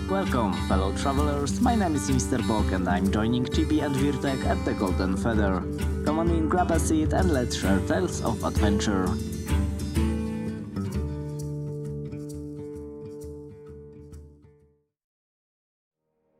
Welcome, fellow travelers. My name is Mr. Bok and I'm joining Chibi and Virtek at the Golden Feather. Come on in, grab a seat and let's share tales of adventure.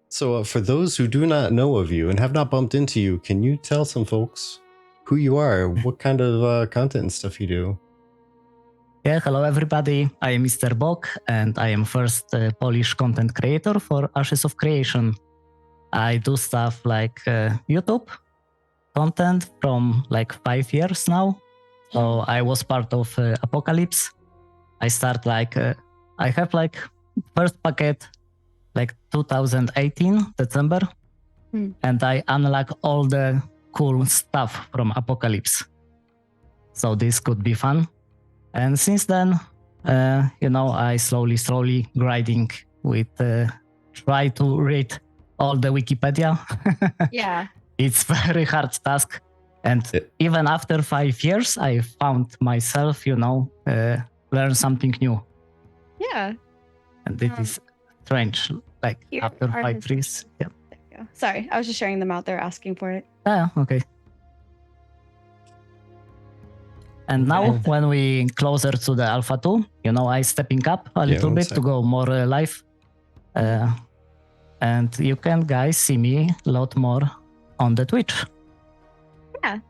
So for those who do not know of you and have not bumped into you, can you tell some folks who you are, what kind of content and stuff you do? Yeah, hello everybody. I am Mr. Bok and I am first Polish content creator for Ashes of Creation. I do stuff like YouTube content from like 5 years now. So I was part of Apocalypse. I start I have first packet like 2018 December, and I unlock all the cool stuff from Apocalypse. So this could be fun. And since then, I slowly grinding with try to read all the Wikipedia. Yeah. It's very hard task. And even after 5 years, I found myself, learn something new. Yeah. And it is strange. Like Here after are 5 his- years. Yeah. There you go. Sorry, I was just sharing them out there asking for it. Yeah, okay. And now when we closer to the Alpha 2, I stepping up a little bit to go more live. And you can guys see me a lot more on the Twitch. Yeah.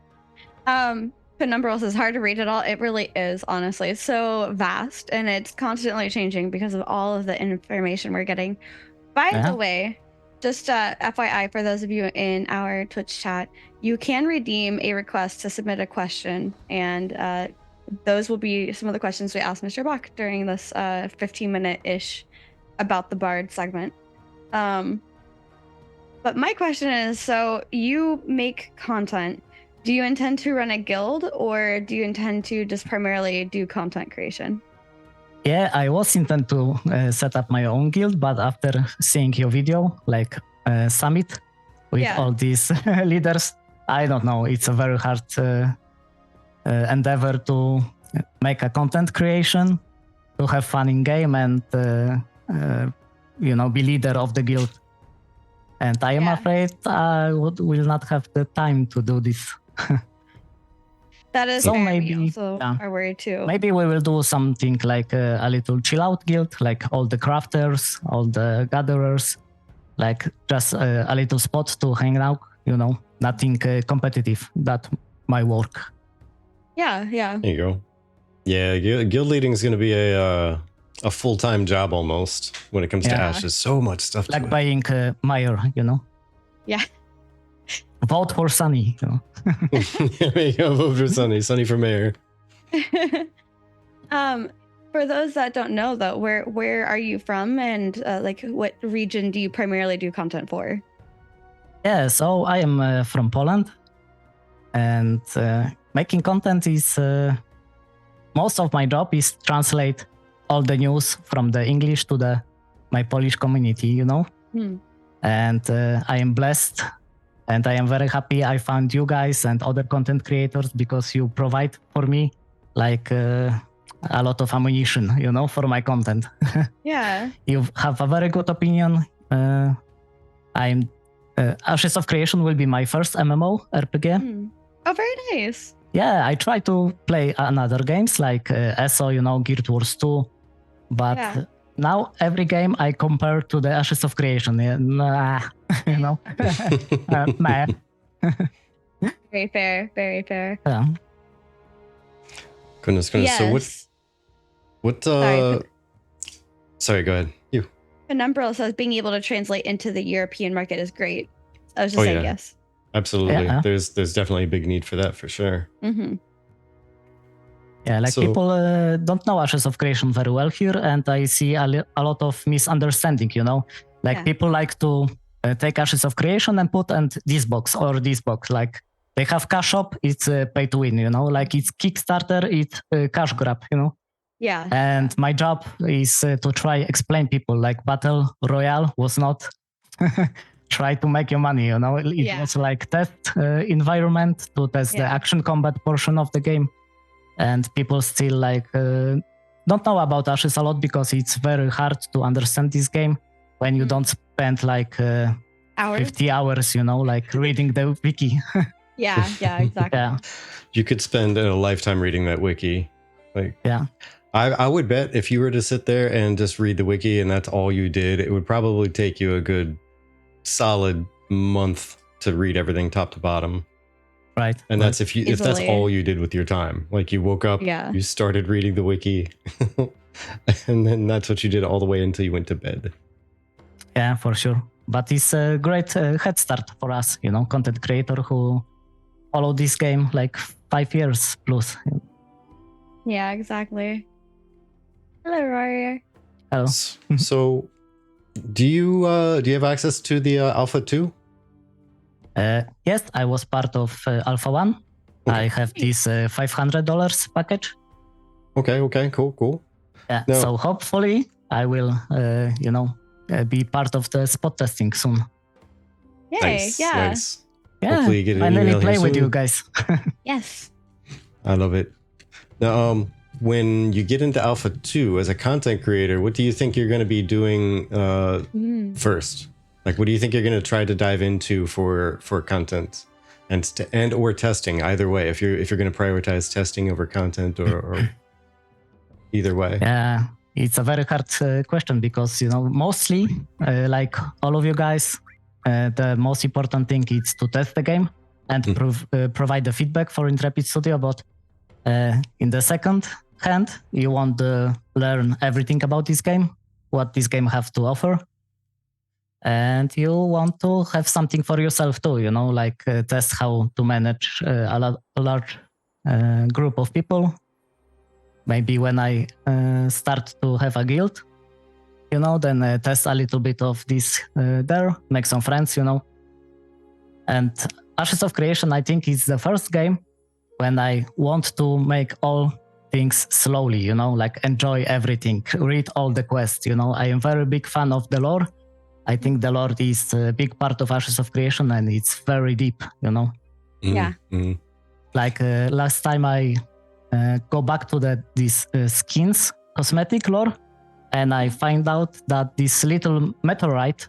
Penumbral says hard to read it all. It really is, honestly. It's so vast and it's constantly changing because of all of the information we're getting. By the way, just FYI for those of you in our Twitch chat, you can redeem a request to submit a question, and those will be some of the questions we asked Mr. Bach during this 15-minute-ish about the Bard segment. But my question is, so you make content. Do you intend to run a guild, or do you intend to just primarily do content creation? Yeah, I was intent to set up my own guild, but after seeing your video, like Summit, with all these leaders, I don't know, it's a very hard endeavor to make a content creation, to have fun in game and, be leader of the guild. And I am afraid I will not have the time to do this. That is So fair. maybe, We also are worried too. Maybe we will do something like a little chill out guild, like all the crafters, all the gatherers, like just a little spot to hang out, nothing competitive. That might work. Yeah. There you go. Yeah, guild leading is going to be a full-time job almost when it comes to Ashes. So much stuff to like it. buying mayor, Yeah. Vote for Sunny. There you go, vote for Sunny for mayor. For those that don't know, though, where are you from, and what region do you primarily do content for? Yeah, so I am from Poland, and making content is most of my job is translate all the news from the English to my Polish community, And I am blessed, and I am very happy I found you guys and other content creators because you provide for me a lot of ammunition, for my content. Yeah. You have a very good opinion. Ashes of Creation will be my first MMO RPG. Oh, very nice. Yeah, I try to play another games like ESO, Guild Wars 2, but now every game I compare to the Ashes of Creation. Meh. Very fair. Very fair. Yeah. Goodness. Yes. So what sorry, go ahead. You. Penumbral says being able to translate into the European market is great. I was just saying yes. Absolutely. Yeah. There's definitely a big need for that for sure. Mm-hmm. Yeah, people don't know Ashes of Creation very well here, and I see a lot of misunderstanding, people like to take Ashes of Creation and put in this box or this box. Like they have cash shop, it's pay to win, like it's Kickstarter, it's cash grab, Yeah. And my job is to try explain people like Battle Royale was not try to make your money, It was like test environment to test the action combat portion of the game. And people still don't know about Ashes a lot because it's very hard to understand this game. when you don't spend like Hours. 50 hours, like reading the wiki. Yeah, exactly. Yeah. You could spend a lifetime reading that wiki. Like, Yeah. I would bet if you were to sit there and just read the wiki and that's all you did, it would probably take you a good solid month to read everything top to bottom. Right. And that's if that's Easily. all you did with your time. Like you woke up, Yeah. you started reading the wiki, and then that's what you did all the way until you went to bed. Yeah, for sure. But it's a great head start for us, content creator who follow this game like 5 years plus. Yeah, exactly. Hello, Warrior. Hello. So, do you have access to the Alpha 2? Yes, I was part of Alpha 1. I have this $500 package. Okay, cool. Yeah, No. so hopefully I will, be part of the spot testing soon. Yay, Nice. yeah. Yeah, Hopefully you get an finally email here play with soon. you guys. Yes. I love it. Now, when you get into Alpha 2 as a content creator, what do you think you're going to be doing first? Like, what do you think you're going to try to dive into for content and or testing? Either way, if you're going to prioritize testing over content or either way. Yeah, it's a very hard question because, mostly, like all of you guys, the most important thing is to test the game and provide the feedback for Intrepid Studio. But in the second hand, you want to learn everything about this game, what this game have to offer. And you want to have something for yourself too, like test how to manage a large group of people. Maybe when I start to have a guild, then test a little bit of this there, make some friends, And Ashes of Creation, I think, is the first game when I want to make all things slowly, like enjoy everything, read all the quests, I am very big fan of the lore. I think the lore is a big part of Ashes of Creation and it's very deep, Yeah. Mm-hmm. Like last time I go back to this skins cosmetic lore, and I find out that this little meteorite,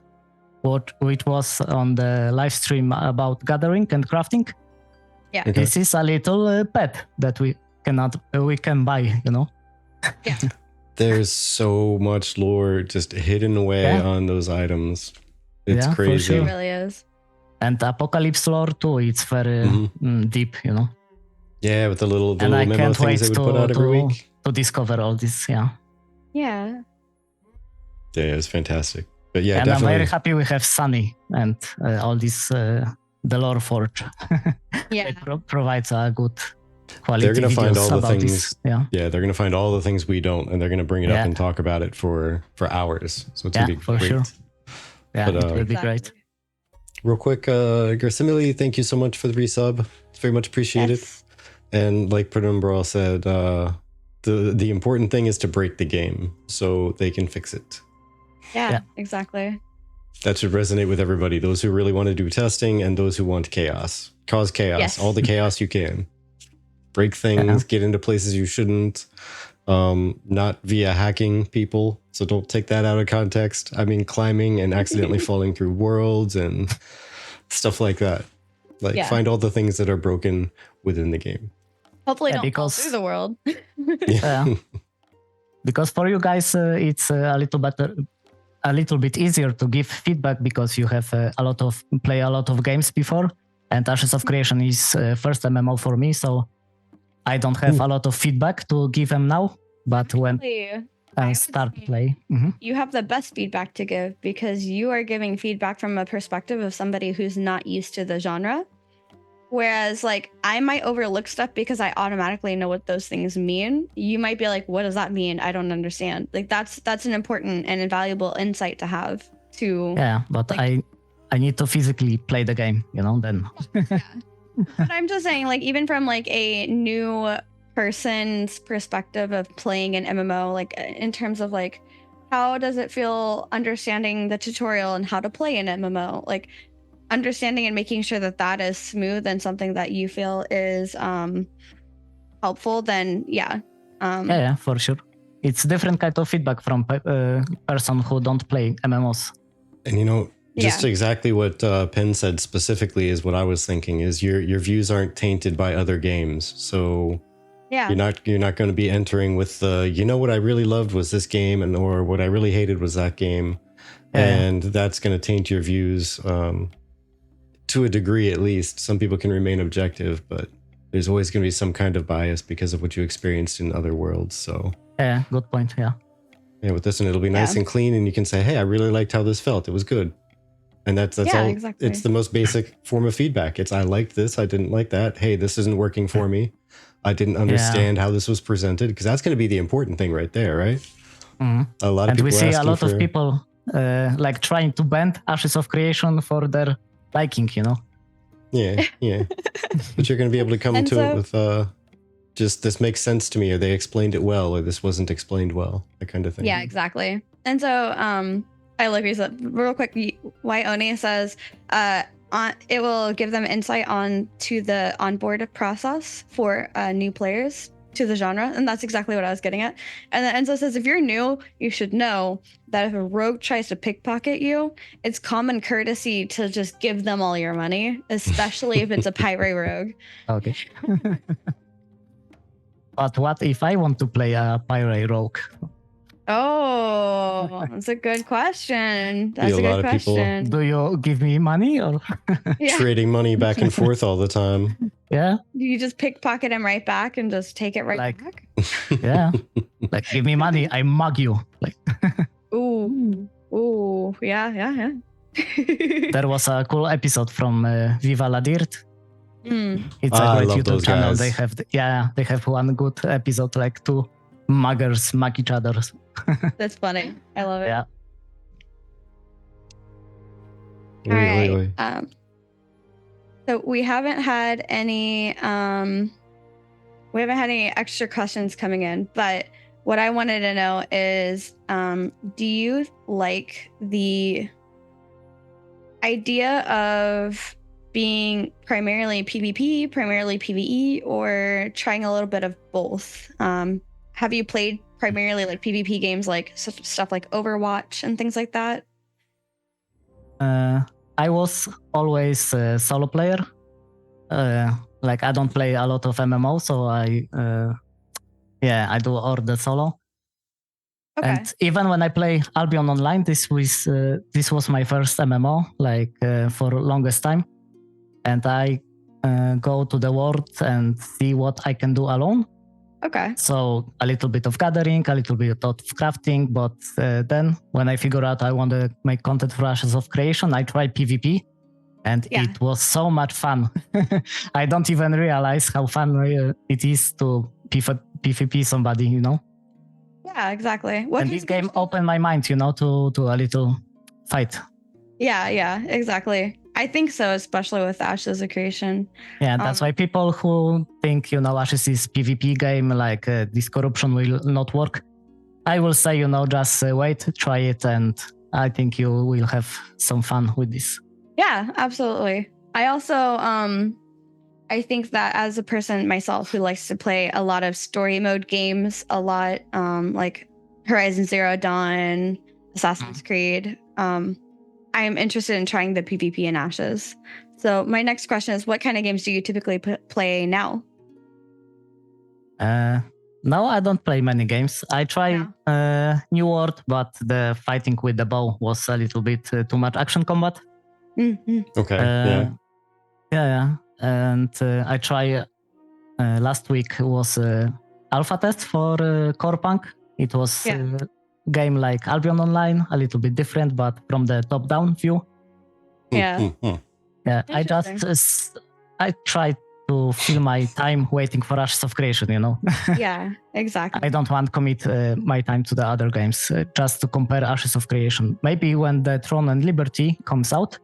which was on the live stream about gathering and crafting, Yeah. Okay. this is a little pet that we can buy, Yeah. There's so much lore just hidden away Yeah. on those items. It's Yeah, for crazy. It sure. really is. And Apocalypse lore too, it's very deep, Yeah, with the little And I memo can't wait things they would put out every week. to discover all this, yeah. Yeah. Yeah, it's fantastic. But yeah, And definitely. I'm very happy we have Sunny and all this, the lore forge. Yeah. It provides a good quality They're gonna find videos all the about things. this. Yeah, Yeah, they're gonna find all the things we don't, and they're gonna bring it up Yeah. and talk about it for hours. So it's Yeah, gonna be for great. sure. Yeah, But, it will be great. Real quick, Garsimile, thank you so much for the resub. It's very much appreciated. Yes. And like Penumbral said, the important thing is to break the game so they can fix it. Yeah, exactly. That should resonate with everybody. Those who really want to do testing and those who want chaos. Cause chaos. Yes. All the chaos you can. Break things, get into places you shouldn't. Not via hacking people. So don't take that out of context. I mean, climbing and accidentally falling through worlds and stuff like that. Like, Yeah. find all the things that are broken within the game. Hopefully Yeah, don't fall because- through the world. Yeah. Because for you guys, it's a little bit easier to give feedback because you have play a lot of games before, and Ashes of Creation is first MMO for me, so I don't have a lot of feedback to give them now. But when Actually, I would start say- play, you have the best feedback to give because you are giving feedback from a perspective of somebody who's not used to the genre. Whereas, like, I might overlook stuff because I automatically know what those things mean. You might be like, "What does that mean? I don't understand." Like, that's an important and invaluable insight to have. To yeah, but Like- I need to physically play the game, then. But I'm just saying, like, even from like a new person's perspective of playing an MMO, like in terms of like, how does it feel understanding the tutorial and how to play an MMO? Like, understanding and making sure that that is smooth and something that you feel is helpful, then yeah. Yeah, for sure. It's different kind of feedback from person who don't play MMOs. And just exactly what Penn said specifically is what I was thinking is your views aren't tainted by other games. So you're not going to be entering with what I really loved was this game or what I really hated was that game. And that's going to taint your views to a degree, at least. Some people can remain objective, but there's always going to be some kind of bias because of what you experienced in other worlds. So yeah, good point. Yeah, with this one, it'll be nice and clean, and you can say, hey, I really liked how this felt. It was good. And that's all. Exactly. It's the most basic form of feedback. It's I liked this, I didn't like that. Hey, this isn't working for me. I didn't understand how this was presented, because that's going to be the important thing right there, right? Mm-hmm. A lot of people we see a lot of people like trying to bend Ashes of Creation for their liking, Yeah. But you're going to be able to come to it with just this makes sense to me, or they explained it well, or this wasn't explained well, that kind of thing. Yeah, exactly. And so I like you said real quick. Wyone says it will give them insight to the onboard process for new players to the genre, and that's exactly what I was getting at. And then Enzo says, if you're new, you should know that if a rogue tries to pickpocket you, it's common courtesy to just give them all your money, especially if it's a pirate rogue. Okay. But what if I want to play a pirate rogue? Oh, that's a good question. That's a a lot good of people question. Do you give me money or? Trading money back and forth all the time. Yeah. You just pickpocket him right back and just take it right back? Yeah. Like, give me money, I mug you. Like. Ooh, yeah. There was a cool episode from Viva la Dirt. It's a great YouTube channel. Guys. They have one good episode, like two muggers mug each other. That's funny. I love it. Yeah. All right. So we haven't had any extra questions coming in, but what I wanted to know is, do you like the idea of being primarily PvP, primarily PvE, or trying a little bit of both? Have you played primarily like PvP games, like stuff like Overwatch and things like that? I was always a solo player. Like, I don't play a lot of MMO, so I do all the solo. Okay. And even when I play Albion Online, this was my first MMO, like for longest time. And I go to the world and see what I can do alone. Okay. So a little bit of gathering, a little bit of crafting, but then when I figure out I want to make content for Ashes of Creation, I try PvP, and it was so much fun. I don't even realize how fun it is to PvP somebody, Yeah, exactly. And this game opened my mind, to a little fight. Yeah, exactly. I think so, especially with Ashes of Creation. Yeah, that's why people who think, Ashes is PvP game, like this corruption will not work. I will say, just wait, try it, and I think you will have some fun with this. Yeah, absolutely. I also, I think that as a person myself who likes to play a lot of story mode games, a lot like Horizon Zero Dawn, Assassin's Creed, I am interested in trying the PvP in Ashes. So my next question is, what kind of games do you typically play now? No, I don't play many games. I try New World, but the fighting with the bow was a little bit too much action combat. Mm-hmm. Okay, yeah. And I try, last week was alpha test for Core Punk. It was game like Albion Online, a little bit different, but from the top-down view. Yeah. Yeah, I try to fill my time waiting for Ashes of Creation, Yeah, exactly. I don't want to commit my time to the other games just to compare Ashes of Creation. Maybe when the Throne and Liberty comes out,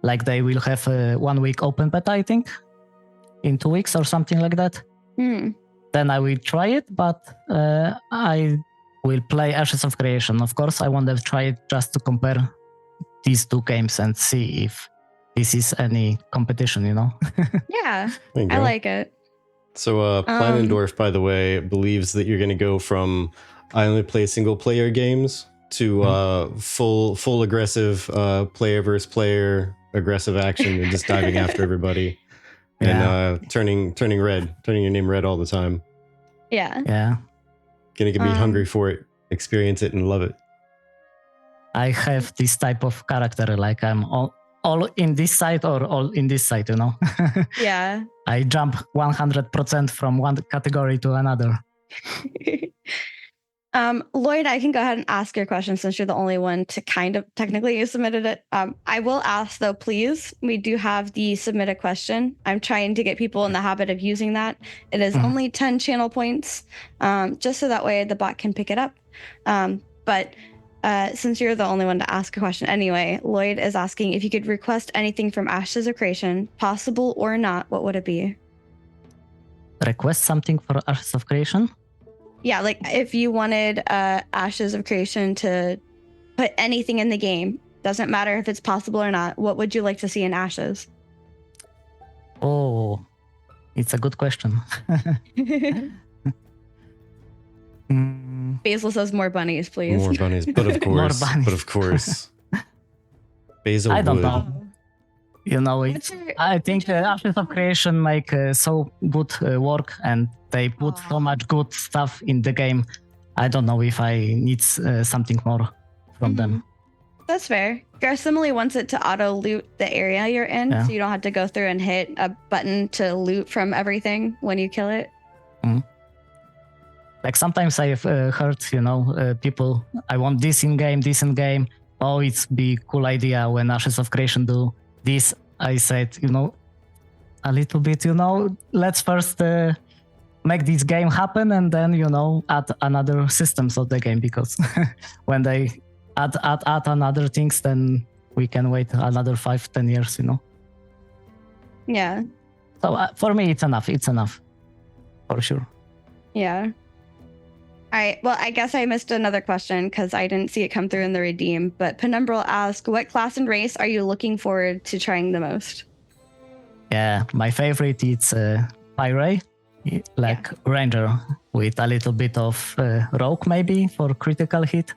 like they will have 1 week open beta, I think, in 2 weeks or something like that. Then I will try it, but I will play Ashes of Creation. Of course, I want to try it just to compare these two games and see if this is any competition, Yeah, I like it. So Planendorf, by the way, believes that you're going to go from I only play single player games to full aggressive player versus player aggressive action and just diving after everybody and turning your name red all the time. Yeah. Gonna be hungry for it, experience it, and love it. I have this type of character, like I'm all in this side or all in this side, you know? Yeah. I jump 100% from one category to another. Lloyd, I can go ahead and ask your question since you're the only one to kind of technically you submitted it. I will ask though, please. We do have the submit a question. I'm trying to get people in the habit of using that. It is only 10 channel points, just so that way the bot can pick it up. But since you're the only one to ask a question anyway, Lloyd is asking if you could request anything from Ashes of Creation, possible or not, what would it be? Request something for Ashes of Creation? Yeah, like if you wanted Ashes of Creation to put anything in the game, doesn't matter if it's possible or not, what would you like to see in Ashes? Oh, it's a good question. Basil says more bunnies, please. More bunnies, but of course, Basil I don't would. know. You know, I think Ashes of Creation make so good work and they put so much good stuff in the game. I don't know if I need something more from them. That's fair. Garcimile wants it to auto loot the area you're in, so you don't have to go through and hit a button to loot from everything when you kill it. Like sometimes I've heard, you know, people, I want this in game. Oh, it's be cool idea when Ashes of Creation do this. I said, you know, a little bit, you know, let's first make this game happen and then, you know, add another systems of the game, because when they add another things, then we can wait another 5-10 years, you know. Yeah. So for me, it's enough for sure. Yeah. All right. Well, I guess I missed another question because I didn't see it come through in the redeem. But Penumbral asked, what class and race are you looking forward to trying the most? Yeah, my favorite is Pyre, like Ranger, with a little bit of Rogue maybe for critical hit.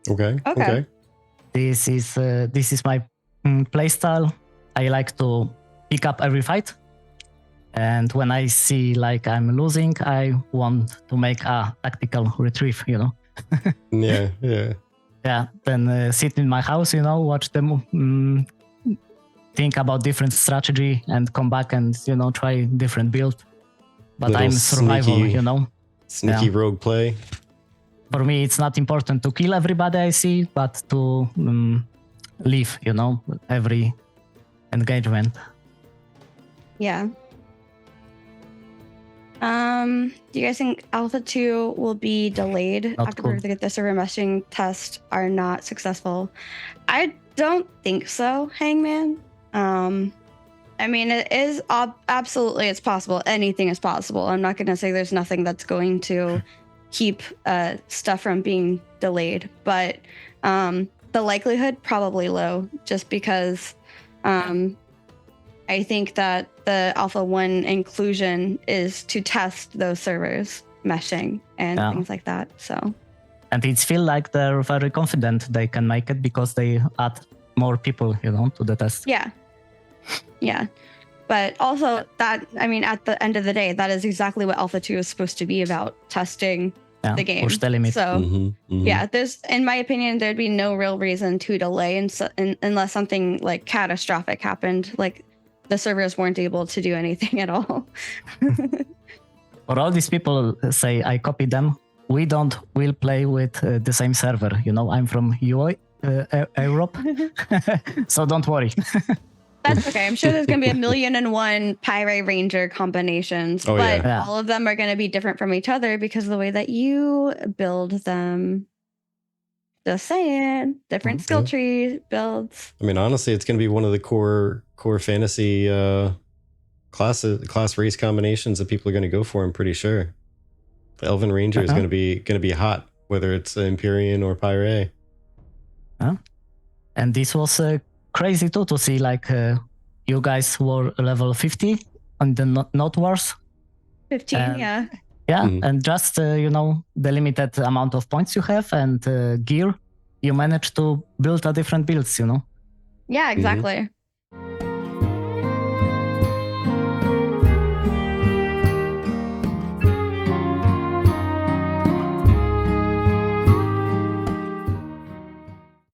Okay. This is my playstyle. I like to pick up every fight. And when I see like I'm losing, I want to make a tactical retrieve, you know. Yeah. Yeah, then sit in my house, you know, watch them, think about different strategy and come back and, you know, try different build. But Little I'm survival, sneaky, you know. Sneaky rogue play. For me, it's not important to kill everybody I see, but to live, you know, every engagement. Yeah. Do you guys think Alpha 2 will be delayed after the server meshing tests are not successful? I don't think so, Hangman. I mean, it is absolutely, it's possible. Anything is possible. I'm not going to say there's nothing that's going to keep stuff from being delayed, but the likelihood probably low, just because I think that the Alpha 1 inclusion is to test those servers meshing and things like that. So, and it feels like they're very confident they can make it because they add more people, you know, to the test. Yeah. But also that, I mean, at the end of the day, that is exactly what Alpha 2 is supposed to be about, testing the game. Push the limit. So, yeah, there's, in my opinion, there'd be no real reason to delay unless something like catastrophic happened, like the servers weren't able to do anything at all. For all these people say I copy them, we'll play with the same server. You know, I'm from Europe, so don't worry. That's okay. I'm sure there's going to be 1,000,001 Pyre Ranger combinations, all of them are going to be different from each other because of the way that you build them. Just saying, different skill tree builds. I mean, honestly, it's going to be one of the core fantasy class race combinations that people are going to go for. I'm pretty sure the Elven Ranger is going to be hot, whether it's Empyrean or Pyre. And this was crazy too to see like you guys were level 50 on the Not Wars. 15, and just you know, the limited amount of points you have and gear, you manage to build a different builds, you know? Yeah, exactly.